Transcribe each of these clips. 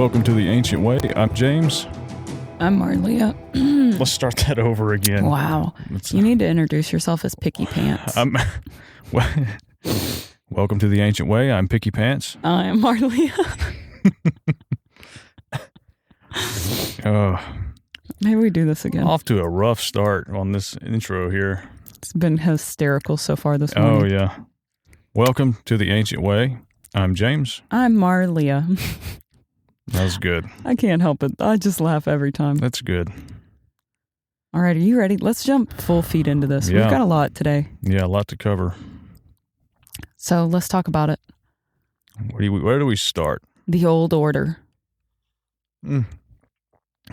Welcome to the Ancient Way. I'm James. I'm Marlia. Let's start that over again. Wow. You need to introduce yourself as Picky Pants. Welcome to the Ancient Way. I'm Picky Pants. I'm Marlia. Maybe we do this again. Off to a rough start on this intro here. It's been hysterical so far this morning. Oh, yeah. Welcome to the Ancient Way. I'm James. I'm Marlia. That was good. I can't help it. I just laugh every time. That's good. All right, are you ready? Let's jump full feet into this. Yeah. We've got a lot today. Yeah, a lot to cover. So let's talk about it. Where do we start? The old order.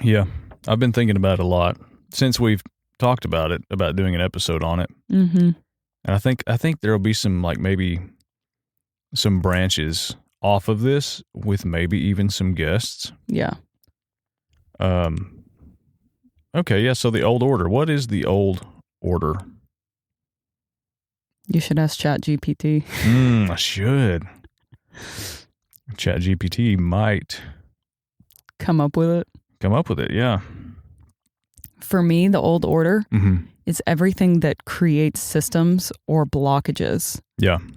Yeah, I've been thinking about it a lot since we've talked about it, about doing an episode on it. Mm-hmm. And I think there'll be some, like, maybe some branches off of this with maybe even some guests. Yeah. Okay, yeah, so the old order. What is the old order? You should ask ChatGPT. I should. ChatGPT might Come up with it. Yeah. For me, the old order is everything that creates systems or blockages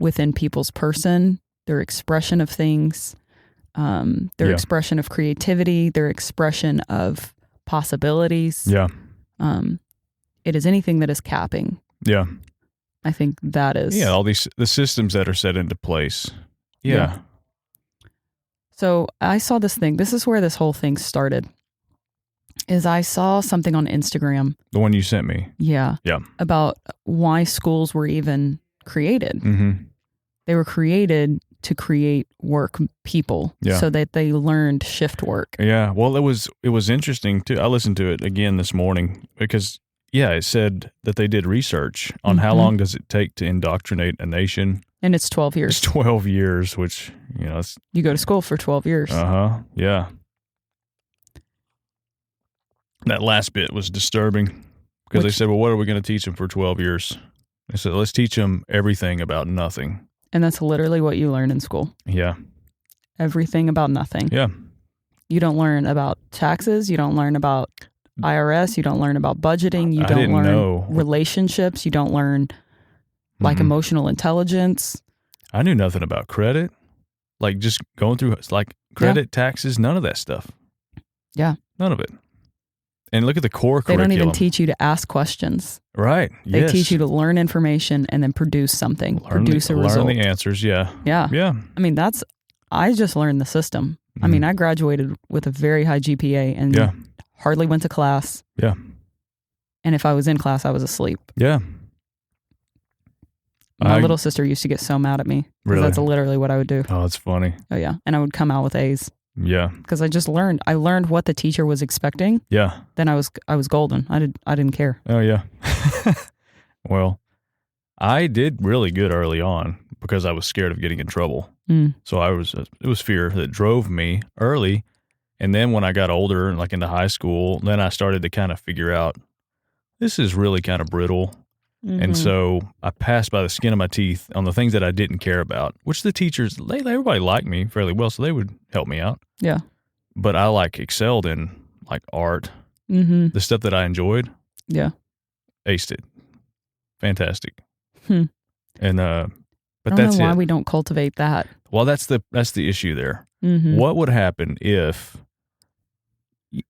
within people's person, their expression of things, their expression of creativity, their expression of possibilities. Yeah. It is anything that is capping. Yeah. I think that is. Yeah, all the systems that are set into place. Yeah. So I saw this thing. This is where this whole thing started. Is I saw something on Instagram. The one you sent me. Yeah. Yeah. About why schools were even created. Mm-hmm. They were created to create work people so that they learned shift work. Yeah. Well, it was interesting too. I listened to it again this morning because it said that they did research on how long does it take to indoctrinate a nation. And it's 12 years. It's 12 years, which, it's... You go to school for 12 years. Uh-huh. Yeah. That last bit was disturbing because they said, well, what are we going to teach them for 12 years? They said, let's teach them everything about nothing. And that's literally what you learn in school. Yeah. Everything about nothing. Yeah. You don't learn about taxes. You don't learn about IRS. You don't learn about budgeting. You don't learn relationships. You don't learn emotional intelligence. I knew nothing about credit. Like just going through credit, taxes, none of that stuff. Yeah. None of it. And look at the core curriculum. They don't even teach you to ask questions. Right. They teach you to learn information and then produce something, produce a result. Learn the answers, yeah. Yeah. Yeah. I mean, I just learned the system. I mean, I graduated with a very high GPA and hardly went to class. Yeah. And if I was in class, I was asleep. Yeah. My little sister used to get so mad at me. Really? That's literally what I would do. Oh, that's funny. Oh, yeah. And I would come out with A's. Yeah. Because I just learned. I learned what the teacher was expecting. Yeah. Then I was golden. I didn't care. Oh, yeah. Well, I did really good early on because I was scared of getting in trouble. So it was fear that drove me early. And then when I got older, like into high school, then I started to kind of figure out this is really kind of brittle. And so I passed by the skin of my teeth on the things that I didn't care about, which the teachers, everybody liked me fairly well, so they would help me out. Yeah. But I excelled in art, the stuff that I enjoyed. Yeah. Aced it. Fantastic. And but I that's don't know why we don't cultivate that. Well, that's the issue there. What would happen if?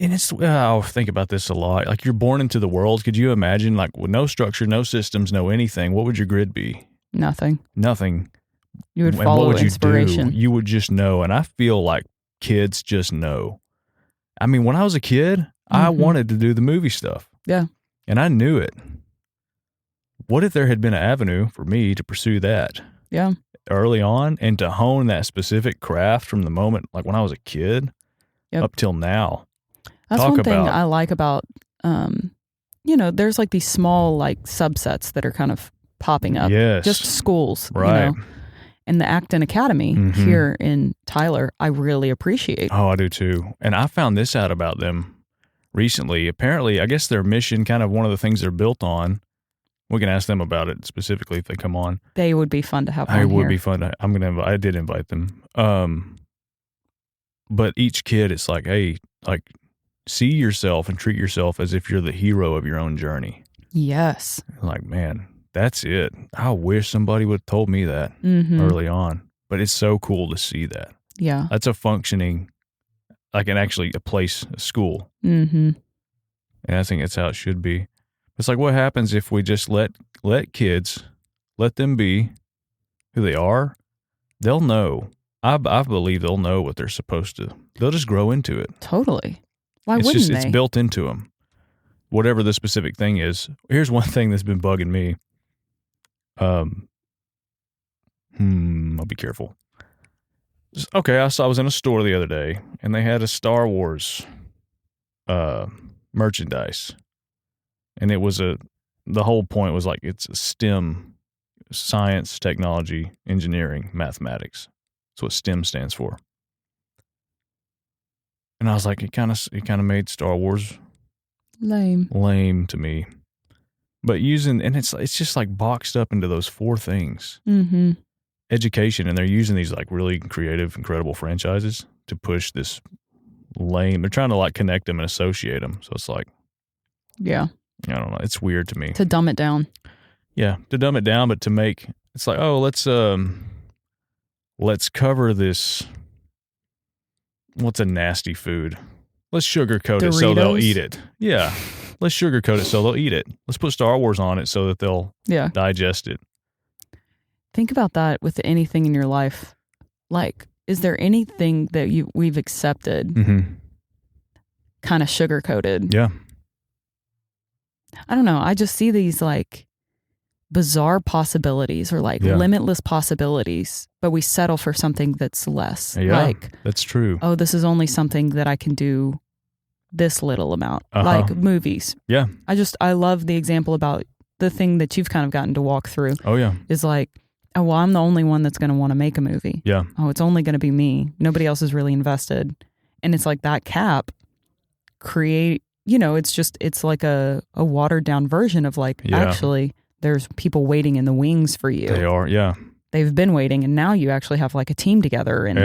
And I'll think about this a lot. Like you're born into the world. Could you imagine with no structure, no systems, no anything? What would your grid be? Nothing. You would And follow what would inspiration. You do? You would just know. And I feel like kids just know. I mean, when I was a kid, I wanted to do the movie stuff. Yeah. And I knew it. What if there had been an avenue for me to pursue that? Yeah. Early on and to hone that specific craft from the moment, like when I was a kid up till now. That's one thing I like about, there's these small subsets that are kind of popping up. Yes. Just schools, right. And the Acton Academy here in Tyler, I really appreciate. Oh, I do too. And I found this out about them recently. Apparently, I guess their mission, kind of one of the things they're built on, we can ask them about it specifically if they come on. They would be fun to have on here. It would here. be fun. I did invite them. But each kid, it's like, hey, like, see yourself and treat yourself as if you're the hero of your own journey. Yes. Like, man, that's it. I wish somebody would have told me that early on. But it's so cool to see that. Yeah. That's a functioning, like actually a place, a school. Mm-hmm. And I think that's how it should be. It's like, what happens if we just let kids, let them be who they are? They'll know. I believe they'll know what they're supposed to. They'll just grow into it. Totally. Why wouldn't they? It's built into them. Whatever the specific thing is. Here's one thing that's been bugging me. I'll be careful. Okay, I was in a store the other day, and they had a Star Wars merchandise. And it was the whole point was like, it's a STEM, science, technology, engineering, mathematics. That's what STEM stands for. And I was like, it kind of made Star Wars lame to me. But it's just like boxed up into those 4 things. Mm-hmm. Education, and they're using these like really creative, incredible franchises to push this lame. They're trying to like connect them and associate them. So it's like, yeah, I don't know. It's weird to me to dumb it down. Yeah, to dumb it down, but to make it's like, oh, let's cover this. What's a nasty food? Let's sugarcoat it so they'll eat it. Yeah, let's sugarcoat it so they'll eat it. Let's put Star Wars on it so that they'll digest it. Think about that with anything in your life. Like, is there anything that we've accepted kind of sugar-coated? Yeah. I don't know. I just see these like bizarre possibilities or like limitless possibilities, but we settle for something that's less. Yeah, like, that's true. Oh, this is only something that I can do this little amount. Like movies. Yeah. I love the example about the thing that you've kind of gotten to walk through. Oh, yeah. Is like, oh, well, I'm the only one that's going to want to make a movie. Yeah. Oh, it's only going to be me. Nobody else is really invested. And it's like that cap it's like a watered down version of like, actually, there's people waiting in the wings for you. They are, yeah. They've been waiting, and now you actually have like a team together. And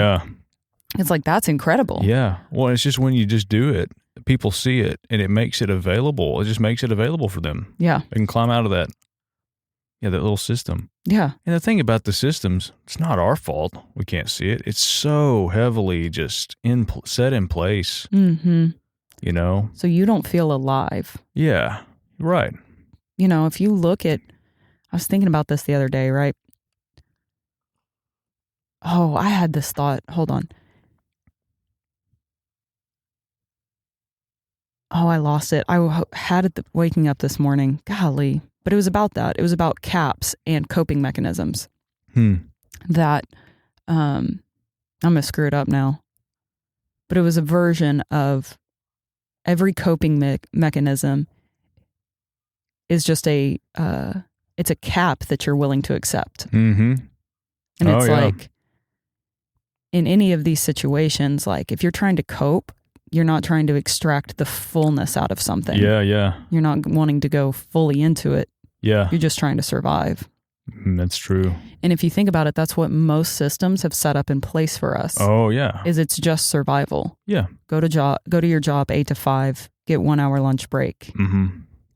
it's like, that's incredible. Yeah. Well, it's just when you just do it, people see it, and it makes it available. It just makes it available for them. Yeah. They can climb out of that little system. Yeah. And the thing about the systems, it's not our fault. We can't see it. It's so heavily just set in place. Mm-hmm. You know? So you don't feel alive. Yeah. Right. You know, if you look at, I was thinking about this the other day, right? Oh, I had this thought. Hold on. Oh, I lost it. I had it waking up this morning. Golly. But it was about that. It was about caps and coping mechanisms. That, I'm going to screw it up now. But it was a version of every coping mechanism is just it's a cap that you're willing to accept. Mm-hmm. And it's like, in any of these situations, like if you're trying to cope, you're not trying to extract the fullness out of something. Yeah, yeah. You're not wanting to go fully into it. Yeah. You're just trying to survive. That's true. And if you think about it, that's what most systems have set up in place for us. Oh, yeah. Is it's just survival. Yeah. Go to your job 8 to 5, get 1 hour lunch break. Mm-hmm.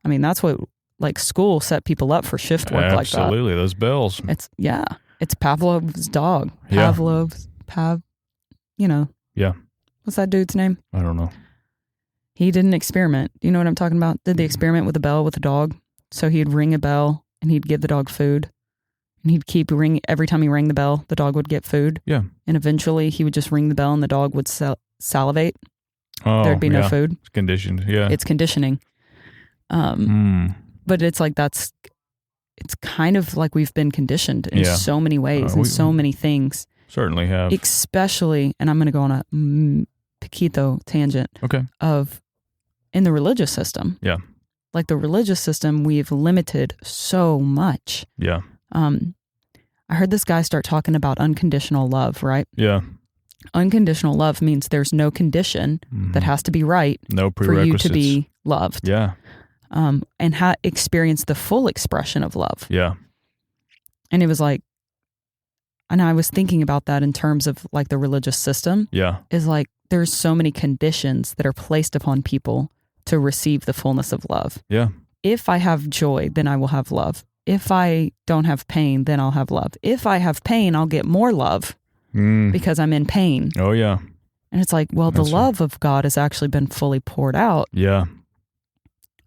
I mean, that's what like school set people up for shift work like that. Absolutely. Those bells. It's Pavlov's dog. Yeah. Yeah. What's that dude's name? I don't know. He did an experiment. Do you know what I'm talking about? Did the experiment with a bell with a dog. So he'd ring a bell and he'd give the dog food. And he'd keep ringing. Every time he rang the bell, the dog would get food. Yeah. And eventually he would just ring the bell and the dog would salivate. Oh, there'd be no food. It's conditioned. Yeah. It's conditioning. But it's like it's kind of like we've been conditioned in so many ways and so many things. Certainly have. Especially, and I'm going to go on a Paquito tangent. Okay. In the religious system. Yeah. Like the religious system, we've limited so much. Yeah. I heard this guy start talking about unconditional love, right? Yeah. Unconditional love means there's no condition that has to be right for you to be loved. Yeah. And experience the full expression of love. Yeah. And it was like, and I was thinking about that in terms of like the religious system. Yeah. Is like there's so many conditions that are placed upon people to receive the fullness of love. Yeah. If I have joy, then I will have love. If I don't have pain, then I'll have love. If I have pain, I'll get more love because I'm in pain. Oh, yeah. And it's like, well, the love of God has actually been fully poured out. Yeah.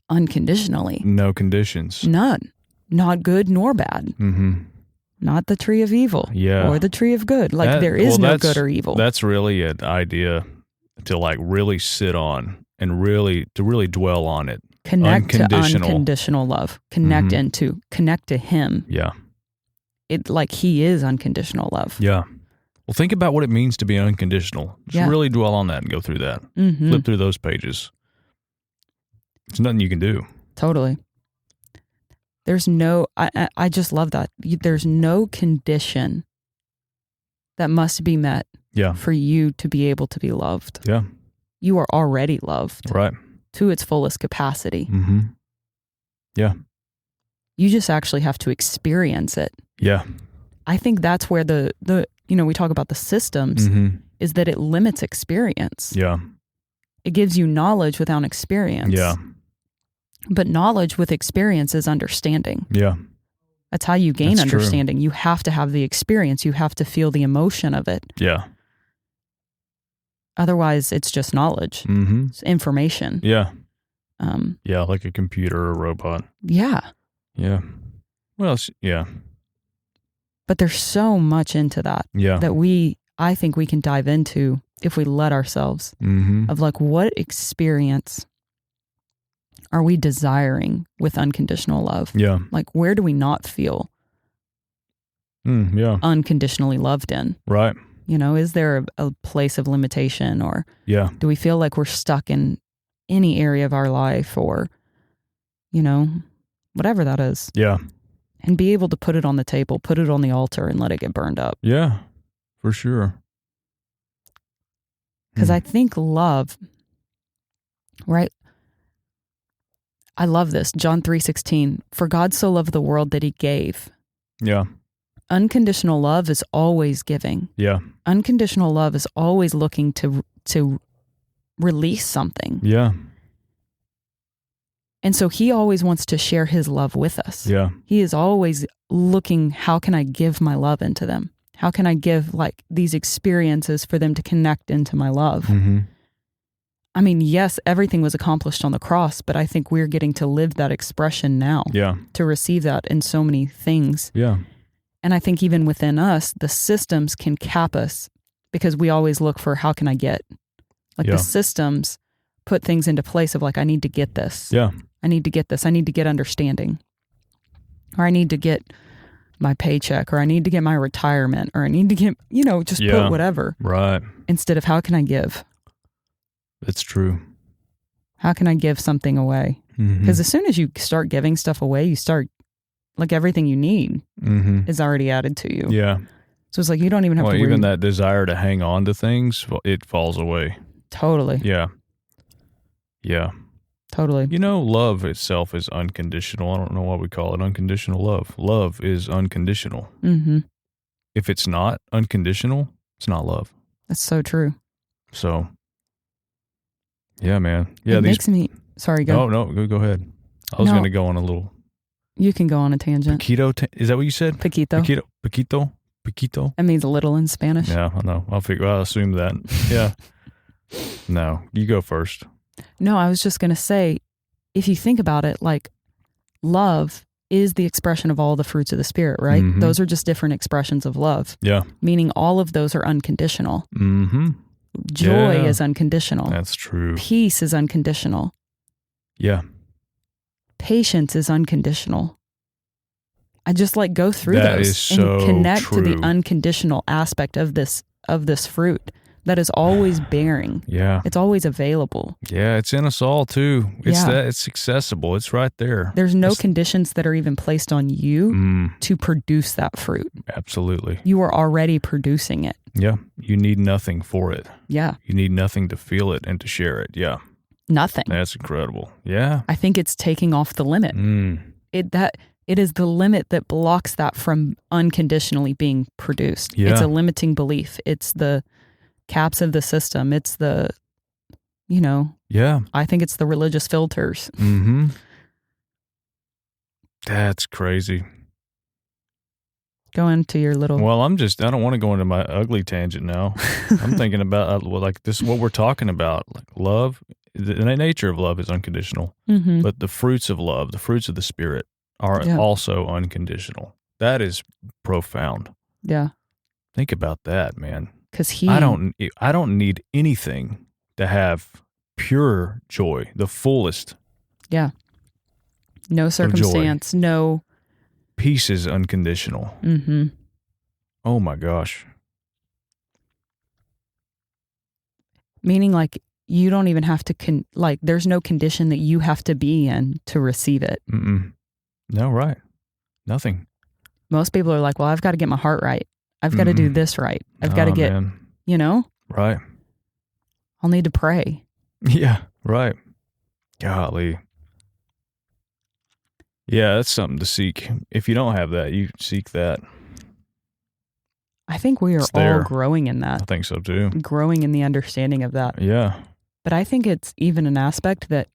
Unconditionally. No conditions. None. Not good nor bad. Mm-hmm. Not the tree of evil. Yeah. Or the tree of good. Like there is no good or evil. That's really an idea to like really sit on and really dwell on it. Connect to unconditional love. Connect connect to him. Yeah. It like he is unconditional love. Yeah. Well, think about what it means to be unconditional. Just really dwell on that and go through that. Mm-hmm. Flip through those pages. There's nothing you can do. Totally. There's no, I just love that. There's no condition that must be met for you to be able to be loved. Yeah. You are already loved. Right. To its fullest capacity. Mm-hmm. Yeah. You just actually have to experience it. Yeah. I think that's where the we talk about the systems, is that it limits experience. Yeah. It gives you knowledge without experience. Yeah. But knowledge with experience is understanding. Yeah. That's how you gain That's understanding. True. You have to have the experience. You have to feel the emotion of it. Yeah. Otherwise, it's just knowledge. Mm-hmm. It's information. Yeah. Yeah, like a computer or a robot. Yeah. Yeah. What else? Yeah. But there's so much into that. Yeah. That I think we can dive into if we let ourselves. Of like, what experience are we desiring with unconditional love? Yeah. Like, where do we not feel unconditionally loved in? Right. Is there a place of limitation, or do we feel like we're stuck in any area of our life, or, whatever that is? Yeah. And be able to put it on the table, put it on the altar, and let it get burned up. Yeah, for sure. Because I think love, right? I love this. John 3:16, for God so loved the world that he gave. Yeah. Unconditional love is always giving. Yeah. Unconditional love is always looking to release something. Yeah. And so he always wants to share his love with us. Yeah. He is always looking, how can I give my love into them? How can I give like these experiences for them to connect into my love? Mm-hmm. I mean, yes, everything was accomplished on the cross, but I think we're getting to live that expression now. Yeah. To receive that in so many things. Yeah. And I think even within us, the systems can cap us because we always look for, how can I get? Like the systems put things into place of like, I need to get this. Yeah. I need to get this. I need to get understanding. Or I need to get my paycheck, or I need to get my retirement, or I need to get, just put whatever. Right. Instead of, how can I give? That's true. How can I give something away? Because as soon as you start giving stuff away, you start, like, everything you need is already added to you. Yeah. So it's like, you don't even have to worry. Even that desire to hang on to things, it falls away. Totally. Yeah. Yeah. Totally. Love itself is unconditional. I don't know why we call it unconditional love. Love is unconditional. Mm-hmm. If it's not unconditional, it's not love. That's so true. So, yeah, man. Yeah, it makes me... Sorry, go. No, go ahead. I was going to go on a little... You can go on a tangent. Paquito, is that what you said? Paquito. Paquito. It means little in Spanish. Yeah, I know. I'll assume that. Yeah. No, you go first. No, I was just going to say, if you think about it, like, love is the expression of all the fruits of the Spirit, right? Mm-hmm. Those are just different expressions of love. Yeah. Meaning all of those are unconditional. Mm-hmm. Joy is unconditional. That's true. Peace is unconditional. Yeah. Patience is unconditional. I just go through that those and connect true. to the unconditional aspect of this fruit that is always bearing. Yeah. It's always available. Yeah, it's in us all too. It's accessible. It's right there. There's no conditions that are even placed on you to produce that fruit. Absolutely. You are already producing it. Yeah. You need nothing for it. Yeah. You need nothing to feel it and to share it. Yeah. Nothing. That's incredible. Yeah. I think it's taking off the limit. it is the limit that blocks that from unconditionally being produced. Yeah. It's a limiting belief. It's the caps of the system. It's the, Yeah. I think it's the religious filters. Mm-hmm. That's crazy. Go into your little... Well, I don't want to go into my ugly tangent now. I'm thinking about, this is what we're talking about. Like love, the nature of love is unconditional. Mm-hmm. But the fruits of love, the fruits of the Spirit are also unconditional. That is profound. Yeah. Think about that, man. Because I don't need anything to have pure joy, the fullest. Yeah. No circumstance, no... Peace is unconditional. Mm-hmm. Oh my gosh. Meaning like you don't even have to, there's no condition that you have to be in to receive it. Mm-mm. No, right. Nothing. Most people are like, well, I've got to get my heart right. I've got to do this right. I've got to get, man. Right. I'll need to pray. Yeah, right. Golly. Yeah, that's something to seek. If you don't have that, you seek that. I think we are all growing in that. I think so too. Growing in the understanding of that. Yeah. But I think it's even an aspect that,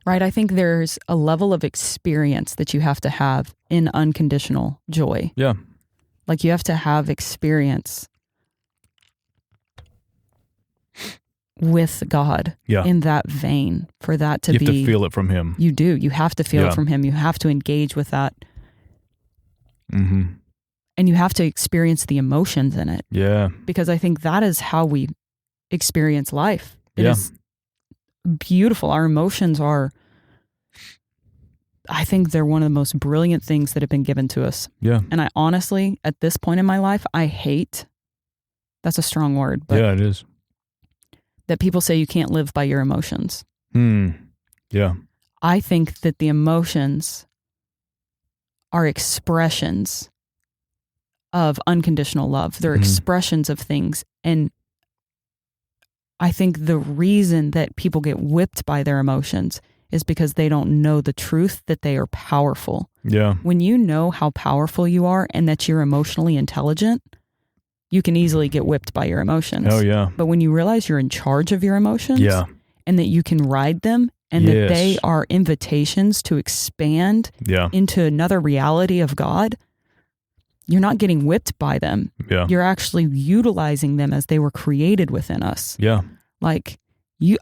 right, I think there's a level of experience that you have to have in unconditional joy. Yeah. Like you have to have experience with God in that vein for that to be... You have to feel it from Him. You do. You have to feel it from Him. You have to engage with that. Mm-hmm. And you have to experience the emotions in it. Yeah. Because I think that is how we experience life. It is beautiful. Our emotions are... I think they're one of the most brilliant things that have been given to us. Yeah. And I honestly, at this point in my life, I hate... That's a strong word. But yeah, it is. That people say you can't live by your emotions. Yeah. I think that the emotions are expressions of unconditional love. They're expressions of things. And I think the reason that people get whipped by their emotions is because they don't know the truth that they are powerful. Yeah. When you know how powerful you are and that you're emotionally intelligent, you can easily get whipped by your emotions. Oh, yeah. But when you realize you're in charge of your emotions and that you can ride them and that they are invitations to expand into another reality of God, you're not getting whipped by them. Yeah. You're actually utilizing them as they were created within us. Yeah. Like,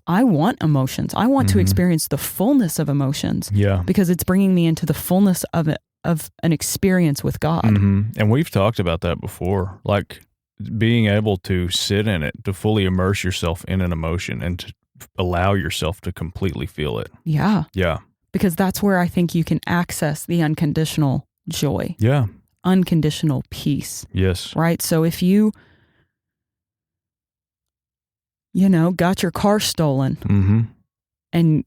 I want emotions. I want to experience the fullness of emotions. Yeah. Because it's bringing me into the fullness of it, of an experience with God. And we've talked about that before. Like, being able to sit in it, to fully immerse yourself in an emotion and to allow yourself to completely feel it. Yeah. Yeah. Because that's where I think you can access the unconditional joy. Yeah. Unconditional peace. Yes. Right? So if you got your car stolen and,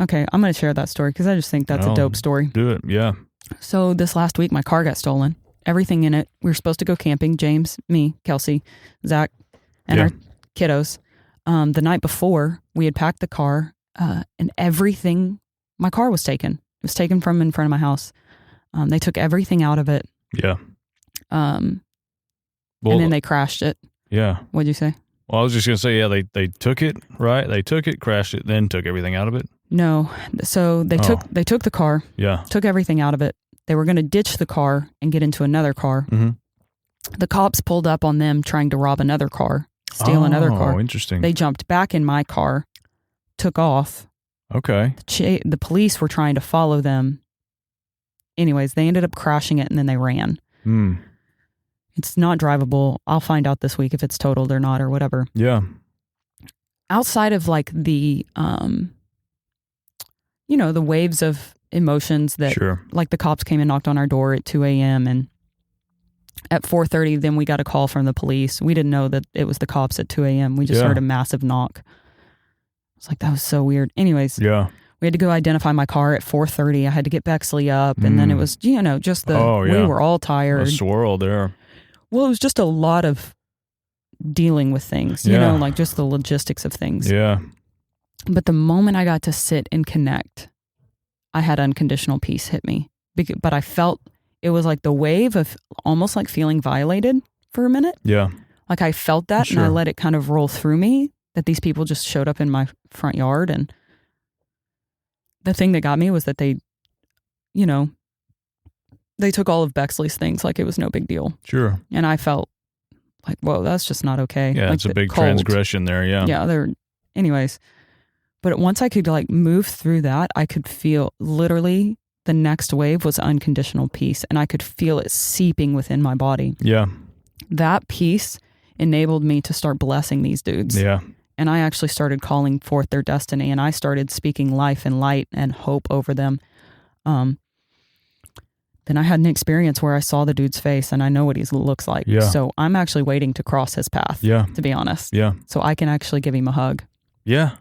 okay, I'm going to share that story because I just think that's a dope story. Do it. Yeah. So this last week, my car got stolen. Everything in it. We were supposed to go camping. James, me, Kelsey, Zach, and our kiddos. The night before, we had packed the car, and everything. My car was taken. It was taken from in front of my house. They took everything out of it. Yeah. And then they crashed it. Yeah. What'd you say? Well, I was just gonna say, they took it, right? They took it, crashed it, then took everything out of it. No. So they took the car. Yeah. Took everything out of it. They were going to ditch the car and get into another car. The cops pulled up on them trying to rob another car, steal another car. Oh, interesting. They jumped back in my car, took off. Okay. The police were trying to follow them. Anyways, they ended up crashing it and then they ran. It's not drivable. I'll find out this week if it's totaled or not or whatever. Yeah. Outside of like the, the waves of emotions that like the cops came and knocked on our door at 2 a.m. and at 4:30 then we got a call from the police. We didn't know that it was the cops at 2 a.m. We just heard a massive knock. It's like, that was so weird. Anyways, we had to go identify my car at 4:30. I had to get Bexley up and then it was, just we were all tired. A swirl there. Well, it was just a lot of dealing with things, like just the logistics of things. Yeah. But the moment I got to sit and connect, I had unconditional peace hit me. But I felt it was like the wave of almost like feeling violated for a minute. Yeah. Like I felt that and I let it kind of roll through me that these people just showed up in my front yard. And the thing that got me was that they, you know, they took all of Bexley's things like it was no big deal. Sure. And I felt like, whoa, that's just not okay. Yeah, like it's a big transgression there, yeah. Yeah, anyways. But once I could like move through that, I could feel literally the next wave was unconditional peace, and I could feel it seeping within my body. Yeah. That peace enabled me to start blessing these dudes. Yeah. And I actually started calling forth their destiny, and I started speaking life and light and hope over them. Then I had an experience where I saw the dude's face and I know what he looks like. Yeah. So I'm actually waiting to cross his path, to be honest. Yeah. So I can actually give him a hug. Yeah.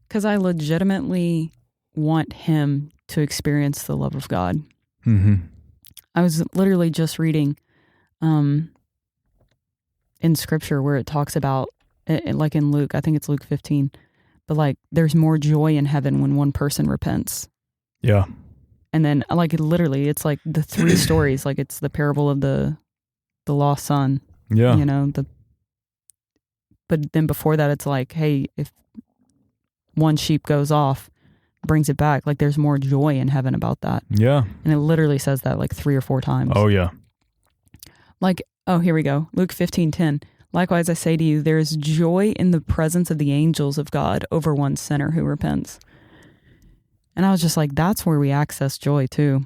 Because I legitimately want him to experience the love of God. Mm-hmm. I was literally just reading in scripture where it talks about, like in Luke, I think it's Luke 15, but like there's more joy in heaven when one person repents. Yeah. And then like literally it's like the three stories, like it's the parable of the lost son. Yeah. You know, but then before that it's like, hey, if one sheep goes off, brings it back, like there's more joy in heaven about that. Yeah. And it literally says that like 3 or 4 times. Oh yeah. Like, oh, here we go. Luke 15:10. Likewise, I say to you, there is joy in the presence of the angels of God over one sinner who repents. And I was just like, that's where we access joy too.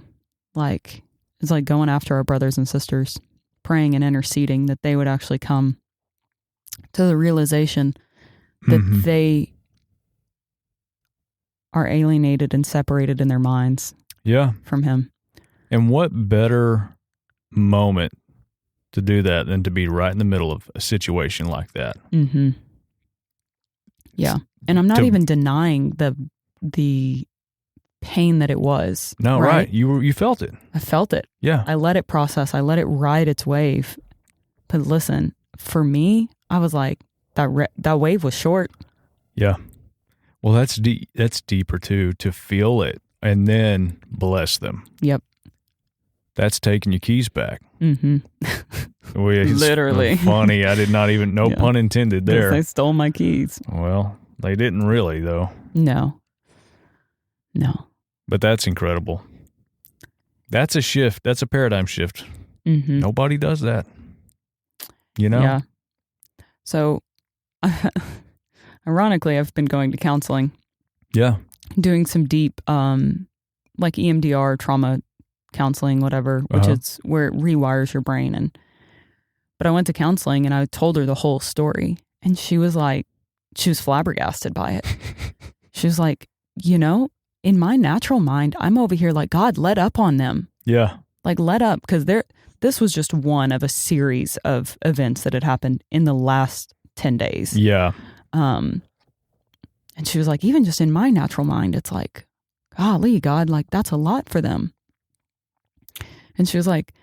Like, it's like going after our brothers and sisters, praying and interceding that they would actually come to the realization that they are alienated and separated in their minds from him. And what better moment to do that than to be right in the middle of a situation like that? Mm-hmm. Yeah. And I'm not even denying the pain that it was. No, right. You felt it. I felt it. Yeah. I let it process. I let it ride its wave. But listen, for me, I was like, that wave was short. Yeah. Well, that's deeper too, to feel it and then bless them. Yep. That's taking your keys back. Mm-hmm. Literally. Funny. I did not even, no pun intended there. They stole my keys. Well, they didn't really though. No. But that's incredible. That's a shift. That's a paradigm shift. Mm-hmm. Nobody does that. You know? Yeah. So, ironically, I've been going to counseling. Yeah. Doing some deep, like EMDR, trauma counseling, whatever, which is where it rewires your brain. But I went to counseling and I told her the whole story. And she was flabbergasted by it. She was like, in my natural mind, I'm over here like, God, let up on them. Yeah. Like, let up. Because this was just one of a series of events that had happened in the last 10 days. Yeah. And she was like, even just in my natural mind, it's like, golly, God, like, that's a lot for them. And she was like,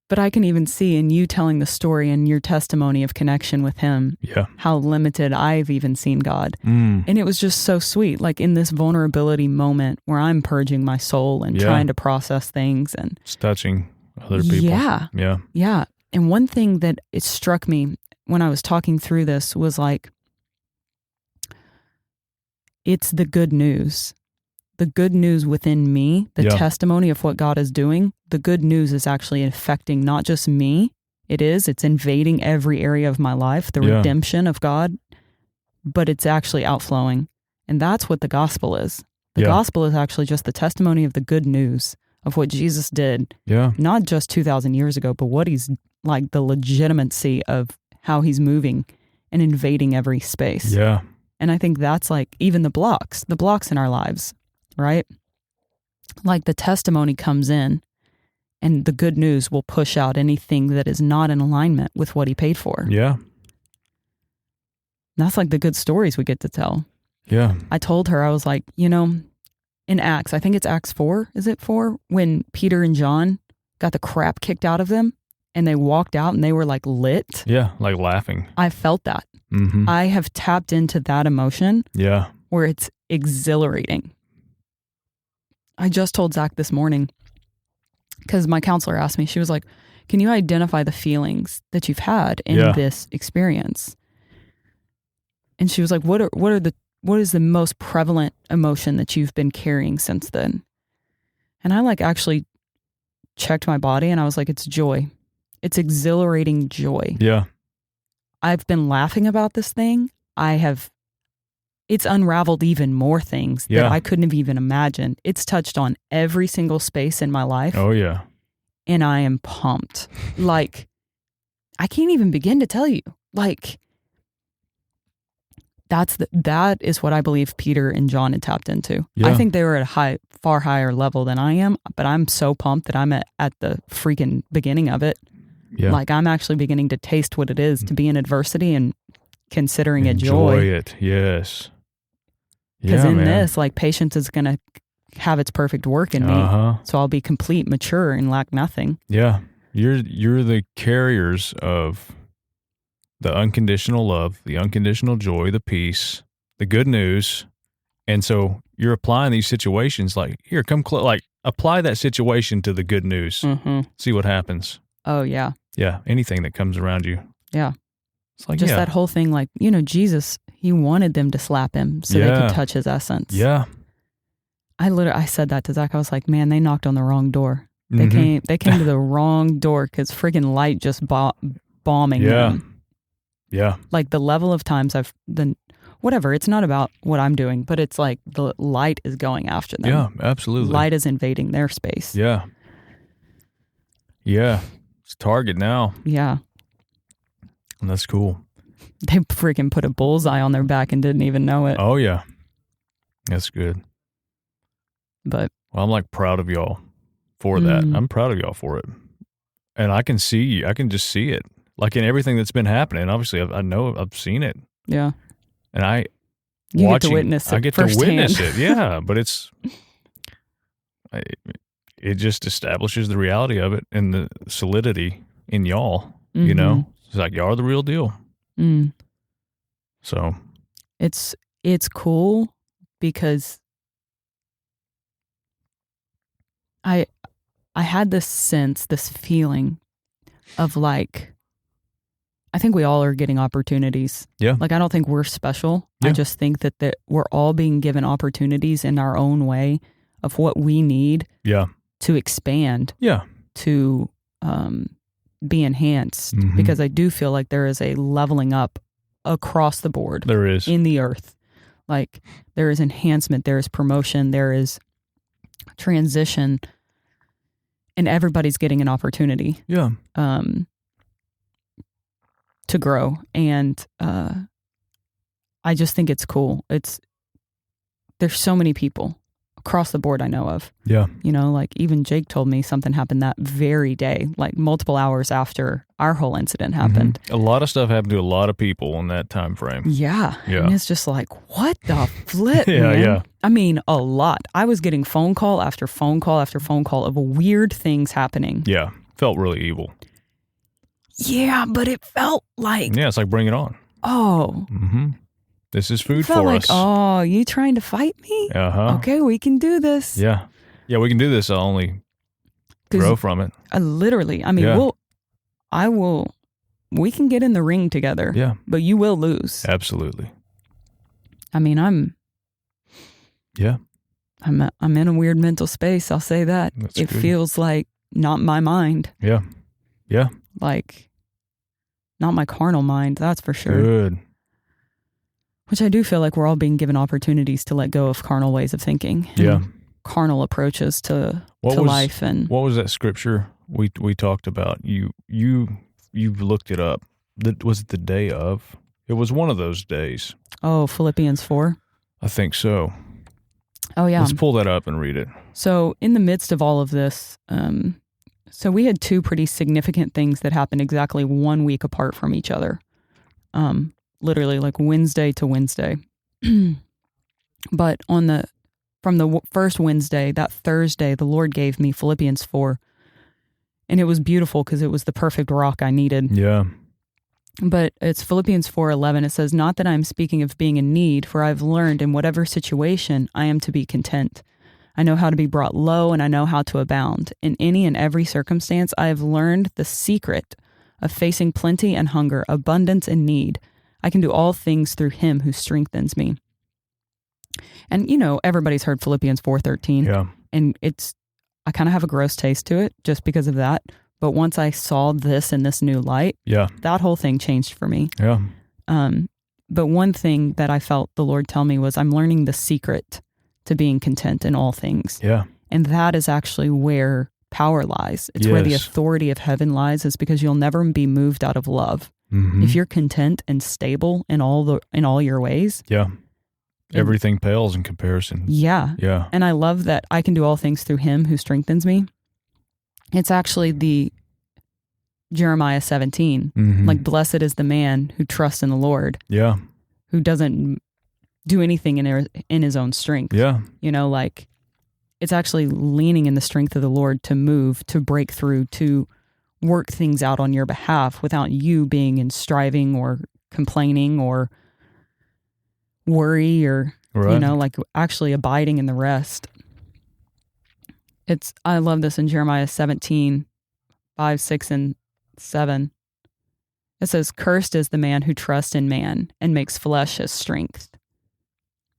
but I can even see in you telling the story and your testimony of connection with him, how limited I've even seen God. And it was just so sweet, like in this vulnerability moment where I'm purging my soul and trying to process things. And it's touching other people. Yeah. Yeah. Yeah. And one thing that it struck me when I was talking through this was like, it's the good news. The good news within me, the testimony of what God is doing, the good news is actually affecting not just me. It's invading every area of my life, the redemption of God, but it's actually outflowing. And that's what the gospel is. The gospel is actually just the testimony of the good news of what Jesus did. Yeah. Not just 2,000 years ago, but what he's like, the legitimacy of how he's moving and invading every space. Yeah. And I think that's like even the blocks in our lives. Right? Like the testimony comes in and the good news will push out anything that is not in alignment with what he paid for. Yeah. And that's like the good stories we get to tell. Yeah. I told her, I was like, in Acts, I think it's Acts 4, is it 4? When Peter and John got the crap kicked out of them and they walked out and they were like lit. Yeah, like laughing. I felt that. Mm-hmm. I have tapped into that emotion. Yeah. Where it's exhilarating. I just told Zach this morning, because my counselor asked me, she was like, can you identify the feelings that you've had in this experience? And she was like, what is the most prevalent emotion that you've been carrying since then? And I actually checked my body and I was like, it's joy. It's exhilarating joy. Yeah. I've been laughing about this thing. It's unraveled even more things that I couldn't have even imagined. It's touched on every single space in my life. Oh, yeah. And I am pumped. I can't even begin to tell you. That is what I believe Peter and John had tapped into. Yeah. I think they were at a far higher level than I am, but I'm so pumped that I'm at the freaking beginning of it. Yeah. I'm actually beginning to taste what it is to be in adversity and considering it joy. Enjoy it, yes. Because in this, patience is going to have its perfect work in me. So I'll be complete, mature, and lack nothing. Yeah. You're the carriers of the unconditional love, the unconditional joy, the peace, the good news. And so you're applying these situations here, come apply that situation to the good news. Mm-hmm. See what happens. Oh, yeah. Yeah. Anything that comes around you. Yeah. It's just that whole thing, Jesus, he wanted them to slap him so they could touch his essence. Yeah. I said that to Zach. I was like, man, they knocked on the wrong door. They came to the wrong door because friggin' light just bombing them. Yeah. The level of times I've been, whatever, it's not about what I'm doing, but it's the light is going after them. Yeah, absolutely. Light is invading their space. Yeah. Yeah. It's target now. Yeah. And that's cool. They freaking put a bullseye on their back and didn't even know it. Oh, yeah. That's good. But well, I'm proud of y'all for that. I'm proud of y'all for it. And I can just see it. In everything that's been happening. Obviously, I know I've seen it. Yeah. And you get to witness it. I get to witness it. Yeah. But it just establishes the reality of it and the solidity in y'all, It's y'all are the real deal. Mm. So. It's cool because I had this sense, this feeling of I think we all are getting opportunities. Yeah. I don't think we're special. Yeah. I just think that we're all being given opportunities in our own way of what we need to expand. Yeah. To be enhanced. Mm-hmm. Because I do feel like there is a leveling up across the board. There is. In the earth. There is enhancement, there is promotion, there is transition, and everybody's getting an opportunity. Yeah. To grow. And I just think it's cool. There's so many people across the board I know of. Yeah. Even Jake told me something happened that very day, multiple hours after our whole incident happened. Mm-hmm. A lot of stuff happened to a lot of people in that time frame. Yeah. And it's just what the flip, man? Yeah. I mean, a lot. I was getting phone call after phone call after phone call of weird things happening. Yeah. Felt really evil. Yeah, but it felt yeah, it's Bring It On. Oh. Mm-hmm. This is food for us. Oh, you trying to fight me? Uh-huh. Okay, we can do this. Yeah. Yeah, we can do this. I'll only grow from it. Literally. I mean, we can get in the ring together. Yeah. But you will lose. Absolutely. I mean, I'm in a weird mental space. I'll say that. That's it good. Feels like not my mind. Yeah. Yeah. Not my carnal mind. That's for sure. Good. Which I do feel like we're all being given opportunities to let go of carnal ways of thinking. Yeah. Carnal approaches to life. And what was that scripture we talked about? You looked it up. Was it the day of? It was one of those days. Oh, Philippians 4? I think so. Oh, yeah. Let's pull that up and read it. So in the midst of all of this, so we had two pretty significant things that happened exactly 1 week apart from each other. Literally Wednesday to Wednesday. But from the first Wednesday, that Thursday, the Lord gave me Philippians 4. And it was beautiful because it was the perfect rock I needed. Yeah. But it's Philippians 4:11. It says, "Not that I am speaking of being in need, for I've learned in whatever situation I am to be content. I know how to be brought low, and I know how to abound. In any and every circumstance, I have learned the secret of facing plenty and hunger, abundance and need. I can do all things through him who strengthens me. And, everybody's heard Philippians 4:13. Yeah. And I kind of have a gross taste to it just because of that. But once I saw this in this new light, that whole thing changed for me. Yeah. But one thing that I felt the Lord tell me was I'm learning the secret to being content in all things. Yeah. And that is actually where power lies. It's where the authority of heaven lies, is because you'll never be moved out of love. Mm-hmm. If you're content and stable in all your ways. Yeah. Everything pales in comparison. Yeah. Yeah. And I love that I can do all things through him who strengthens me. It's actually the Jeremiah 17. Mm-hmm. Like, blessed is the man who trusts in the Lord. Yeah. Who doesn't do anything in his own strength. Yeah. Like, it's actually leaning in the strength of the Lord to move, to break through, to work things out on your behalf without you being in striving or complaining or worry or, like actually abiding in the rest. I love this in Jeremiah 17, 5, 6, and 7. It says, cursed is the man who trusts in man and makes flesh his strength,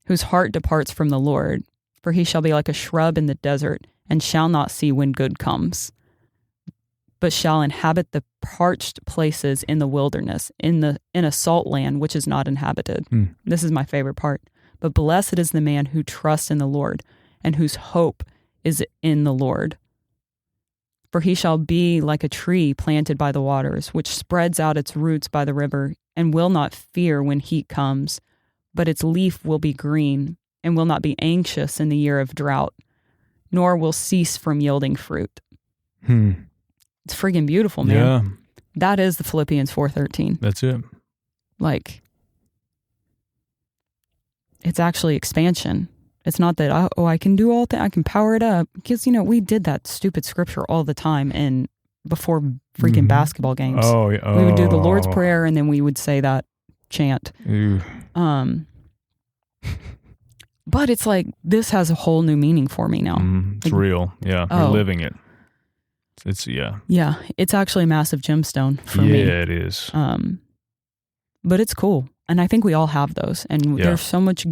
whose heart departs from the Lord, for he shall be like a shrub in the desert and shall not see when good comes, but shall inhabit the parched places in the wilderness, in a salt land which is not inhabited. This is my favorite part. But blessed is the man who trusts in the Lord and whose hope is in the Lord. For he shall be like a tree planted by the waters, which spreads out its roots by the river, and will not fear when heat comes, but its leaf will be green, and will not be anxious in the year of drought, nor will cease from yielding fruit. It's friggin' beautiful, man. Yeah. That is the Philippians 4:13. That's it. Like, it's actually expansion. It's not that, I can do all things, I can power it up. Because, we did that stupid scripture all the time before freaking basketball games. Oh, yeah. We would do the Lord's Prayer, and then we would say that chant. But it's like, this has a whole new meaning for me now. It's real. Yeah. We're living it. Yeah. It's actually a massive gemstone for me. Yeah, it is. But it's cool. And I think we all have those. And there's so much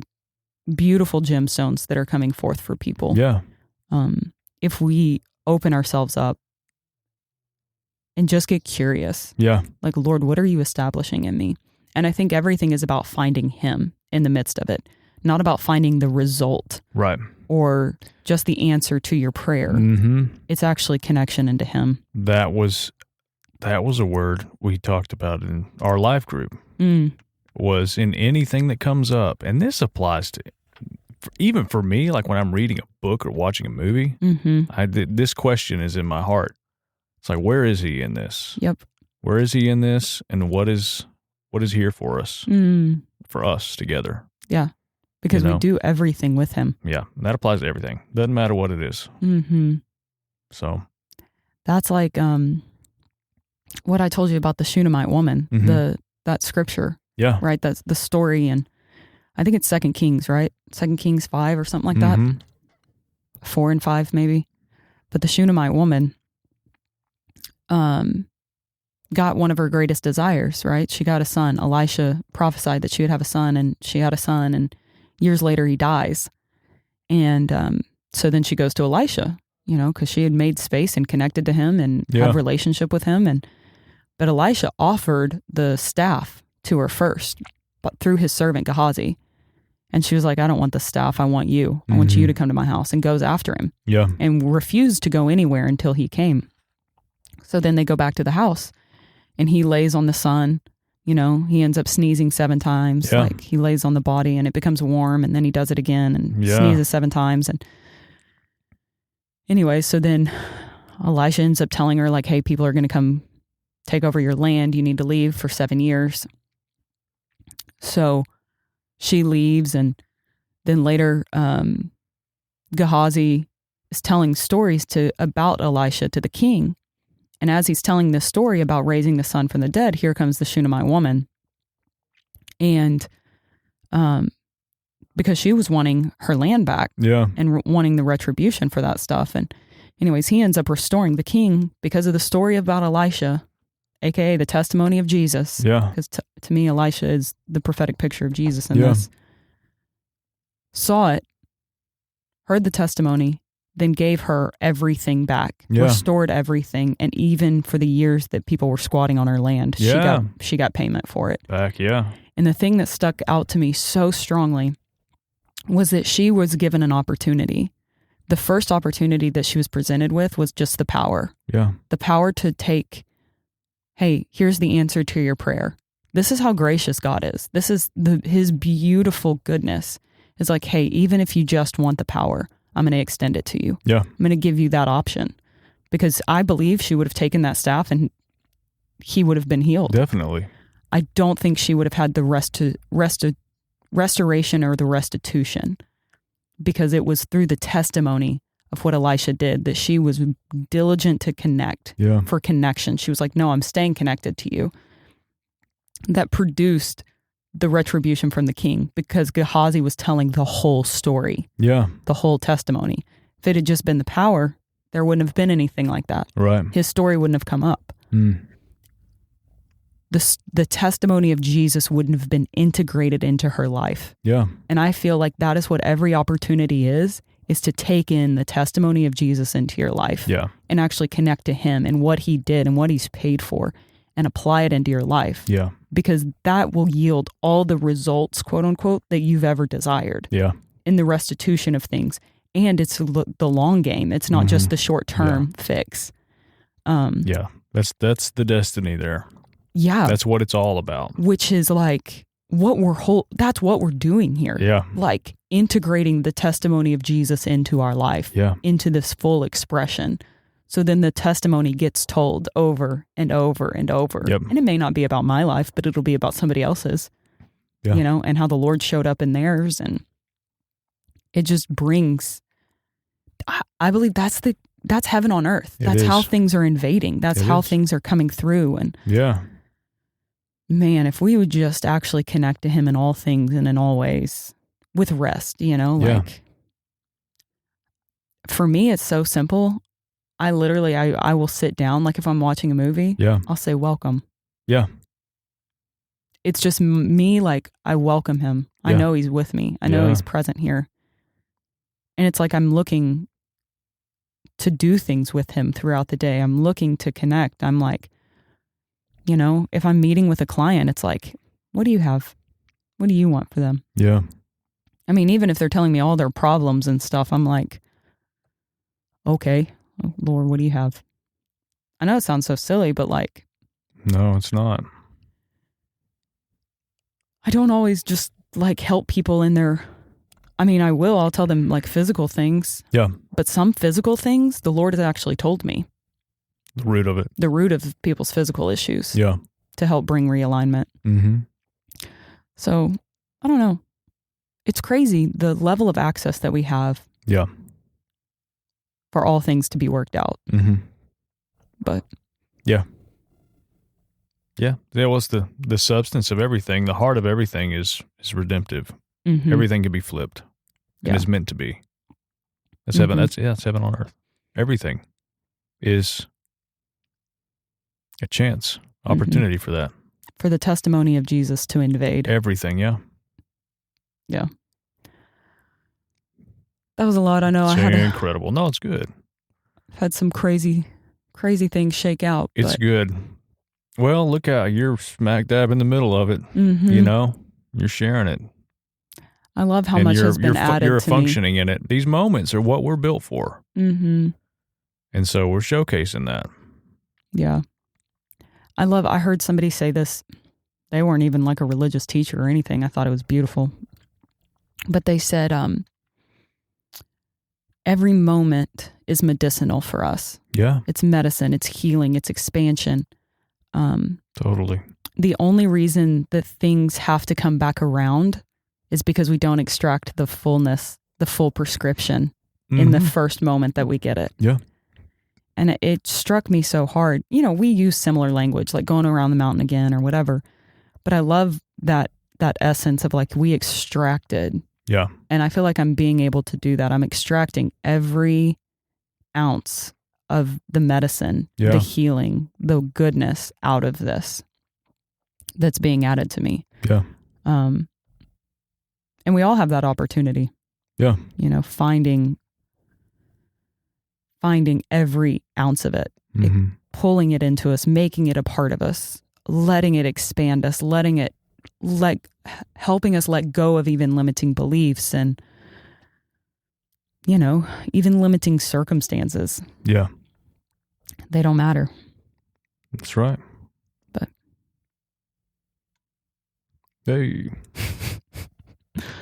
beautiful gemstones that are coming forth for people. Yeah. If we open ourselves up and just get curious. Yeah. Like, Lord, what are you establishing in me? And I think everything is about finding him in the midst of it, not about finding the result. Right. Or just the answer to your prayer. Mm-hmm. It's actually connection into him. That was a word we talked about in our life group. Was in anything that comes up. And this applies to, even for me, like when I'm reading a book or watching a movie, this question is in my heart. It's like, where is he in this? Yep. Where is he in this? And what is here for us? For us together. Yeah. Because we do everything with him. Yeah. And that applies to everything. Doesn't matter what it is. So. That's like what I told you about the Shunammite woman, that scripture. Yeah. Right? That's the story. And I think it's 2 Kings, right? 2 Kings 5 or something like that. 4 and 5 maybe. But the Shunammite woman got one of her greatest desires, right? She got a son. Elisha prophesied that she would have a son, and she had a son, and years later he dies. And so then she goes to Elisha, because she had made space and connected to him and had a relationship with him. But Elisha offered the staff to her first, but through his servant Gehazi. And she was like, I don't want the staff. I want you. I want you to come to my house, and goes after him. Yeah. And refused to go anywhere until he came. So then they go back to the house, and he lays on the son. He ends up sneezing 7 times. Yeah. Like, he lays on the body and it becomes warm, and then he does it again and sneezes 7 times. And anyway, so then Elisha ends up telling her, like, hey, people are going to come take over your land. You need to leave for 7 years. So she leaves, and then later Gehazi is telling stories about Elisha to the king. And as he's telling this story about raising the son from the dead, here comes the Shunammite woman. And because she was wanting her land back and wanting the retribution for that stuff. And anyways, he ends up restoring the king because of the story about Elisha, aka the testimony of Jesus. Yeah. Because to me, Elisha is the prophetic picture of Jesus in this. Saw it, heard the testimony, then gave her everything back, restored everything, and even for the years that people were squatting on her land, she got payment for it. Back, yeah. And the thing that stuck out to me so strongly was that she was given an opportunity. The first opportunity that she was presented with was just the power. Yeah. The power to take, hey, here's the answer to your prayer. This is how gracious God is. This is his beautiful goodness. It's like, hey, even if you just want the power, I'm going to extend it to you. Yeah. I'm going to give you that option. Because I believe she would have taken that staff and he would have been healed. Definitely. I don't think she would have had the restoration or the restitution, because it was through the testimony of what Elisha did that she was diligent to connect for connection. She was like, no, I'm staying connected to you. That produced the retribution from the king, because Gehazi was telling the whole story. Yeah. The whole testimony. If it had just been the power, there wouldn't have been anything like that. Right. His story wouldn't have come up. The testimony of Jesus wouldn't have been integrated into her life. Yeah. And I feel like that is what every opportunity is to take in the testimony of Jesus into your life. Yeah. And actually connect to him and what he did and what he's paid for, and apply it into your life. Yeah. Because that will yield all the results, quote unquote, that you've ever desired. Yeah. In the restitution of things. And it's the long game. It's not just the short term fix. Yeah. That's the destiny there. Yeah. That's what it's all about. Which is like that's what we're doing here. Yeah. Like integrating the testimony of Jesus into our life. Yeah. Into this full expression. So then the testimony gets told over and over and over. Yep. And it may not be about my life, but it'll be about somebody else's. Yeah. You know, and how the Lord showed up in theirs. And it just brings, I believe that's heaven on earth. That's how things are invading. That's how things are coming through. And man, if we would just actually connect to him in all things and in all ways with rest, you know, like for me, it's so simple. I literally will sit down, like if I'm watching a movie, I'll say, welcome. Yeah. It's just me, like I welcome him. I know he's with me. I know he's present here. And it's like I'm looking to do things with him throughout the day. I'm looking to connect. I'm like, you know, if I'm meeting with a client, it's like, what do you have? What do you want for them? Yeah. I mean, even if they're telling me all their problems and stuff, I'm like, okay, Lord, what do you have? I know it sounds so silly, but like. No, it's not. I don't always just like help people in their, I mean, I'll tell them like physical things. Yeah. But some physical things, the Lord has actually told me. The root of it. The root of people's physical issues. Yeah. To help bring realignment. Mm-hmm. So, I don't know. It's crazy the level of access that we have. Yeah. For all things to be worked out. Mm-hmm. But. Yeah. Yeah. That was the substance of everything. The heart of everything is redemptive. Mm-hmm. Everything can be flipped. And is meant to be. That's heaven. It's heaven on earth. Everything is a chance, opportunity for that. For the testimony of Jesus to invade. Everything, yeah. Yeah. That was a lot. I know. It's incredible. No, it's good. I've had some crazy things shake out. It's good. Well, look out. You're smack dab in the middle of it. Mm-hmm. You know, you're sharing it. I love how much has been added to me. You're functioning in it. These moments are what we're built for. Mm-hmm. And so we're showcasing that. Yeah. I heard somebody say this. They weren't even like a religious teacher or anything. I thought it was beautiful. But they said, every moment is medicinal for us. Yeah. It's medicine, it's healing, it's expansion. Totally. The only reason that things have to come back around is because we don't extract the fullness, the full prescription in the first moment that we get it. Yeah. And it struck me so hard. You know, we use similar language, like going around the mountain again or whatever. But I love that essence of like we extracted Yeah. And I feel like I'm being able to do that. I'm extracting every ounce of the medicine, the healing, the goodness out of this that's being added to me. Yeah. And we all have that opportunity. Yeah. You know, finding every ounce of it, pulling it into us, making it a part of us, letting it expand us, helping us let go of even limiting beliefs and, you know, even limiting circumstances. Yeah. They don't matter. That's right. But hey,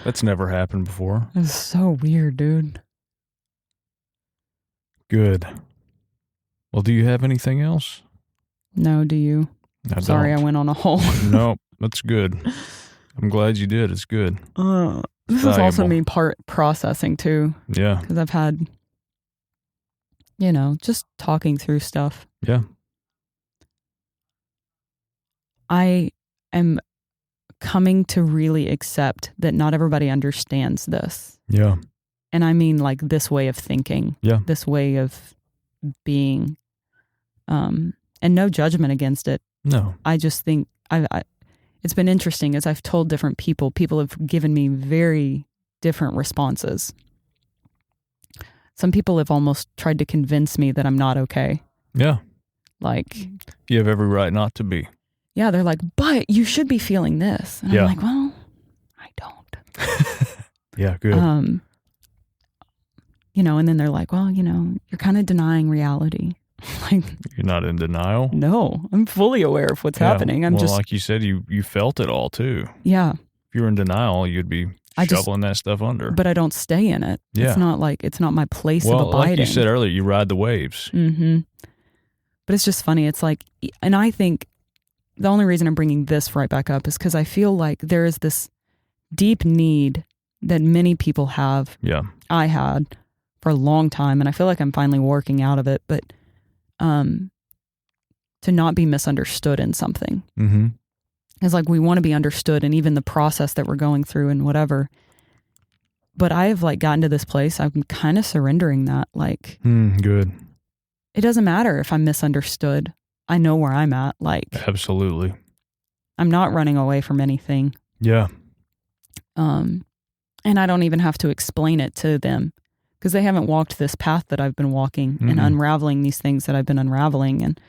that's never happened before. It's so weird, dude. Good. Well, do you have anything else? No, do you? Sorry, I went on a whole. No, that's good. I'm glad you did. It's good. This is also me processing too. Yeah. Because I've had, you know, just talking through stuff. Yeah. I am coming to really accept that not everybody understands this. Yeah. And I mean like this way of thinking. Yeah. This way of being. And no judgment against it. No. I just think it's been interesting as I've told different people have given me very different responses. Some people have almost tried to convince me that I'm not okay. Yeah. Like, you have every right not to be. Yeah, they're like, but you should be feeling this. And I'm like, well, I don't. Yeah, good. You know, and then they're like, well, you know, you're kind of denying reality. Like, you're not in denial? No, I'm fully aware of what's happening. I'm just like you said, you felt it all too. Yeah. If you were in denial, you'd be shoveling that stuff under. But I don't stay in it. Yeah. It's not my place of abiding. Like you said earlier, you ride the waves. Mm-hmm. But it's just funny. It's like, and I think the only reason I'm bringing this right back up is because I feel like there is this deep need that many people have. Yeah. I had for a long time, and I feel like I'm finally working out of it, but to not be misunderstood in something. Mm-hmm. It's like we want to be understood, and even the process that we're going through and whatever. But I have like gotten to this place, I'm kind of surrendering that. Like, good. It doesn't matter if I'm misunderstood. I know where I'm at. Like, absolutely. I'm not running away from anything. Yeah. And I don't even have to explain it to them because they haven't walked this path that I've been walking and unraveling these things that I've been unraveling. And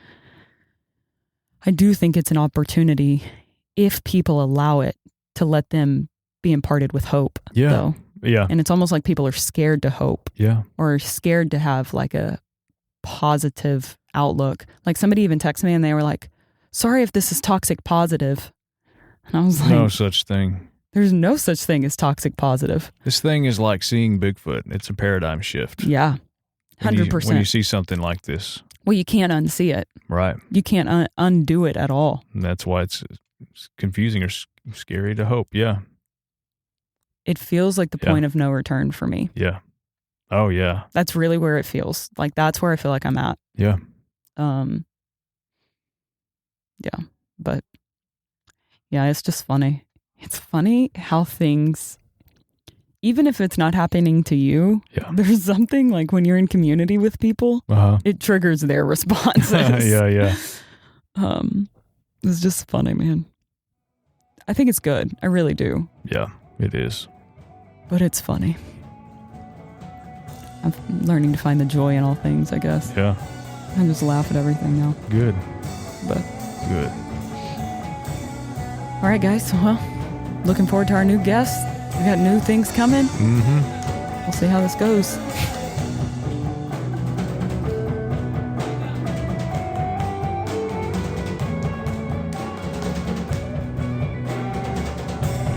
I do think it's an opportunity, if people allow it, to let them be imparted with hope. Yeah. Though. Yeah. And it's almost like people are scared to hope. Yeah. Or scared to have like a positive outlook. Like somebody even texted me and they were like, sorry if this is toxic positive. And I was like, no such thing. There's no such thing as toxic positive. This thing is like seeing Bigfoot. It's a paradigm shift. Yeah. 100%. When you see something like this. Well, you can't unsee it. Right. You can't undo it at all. And that's why it's confusing or scary to hope. Yeah. It feels like the point of no return for me. Yeah. Oh, yeah. That's really where it feels. Like that's where I feel like I'm at. Yeah. Yeah. But yeah, it's just funny. It's funny how things, even if it's not happening to you, there's something like when you're in community with people, it triggers their responses. Yeah. It's just funny, man. I think it's good. I really do. Yeah, it is. But it's funny. I'm learning to find the joy in all things, I guess. Yeah. I just laugh at everything now. Good. But good. All right, guys. Well, looking forward to our new guests. We got new things coming. We'll see how this goes.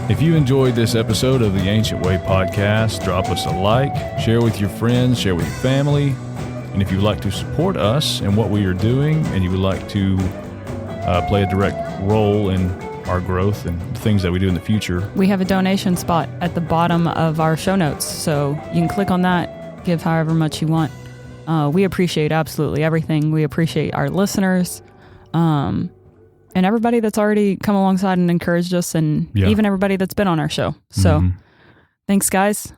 If you enjoyed this episode of the Ancient Way podcast, drop us a like, share with your friends, share with your family. And if you'd like to support us and what we are doing, and you would like to play a direct role in our growth and the things that we do in the future, we have a donation spot at the bottom of our show notes. So you can click on that, give however much you want. We appreciate absolutely everything. We appreciate our listeners. And everybody that's already come alongside and encouraged us, and even everybody that's been on our show. So Thanks, guys.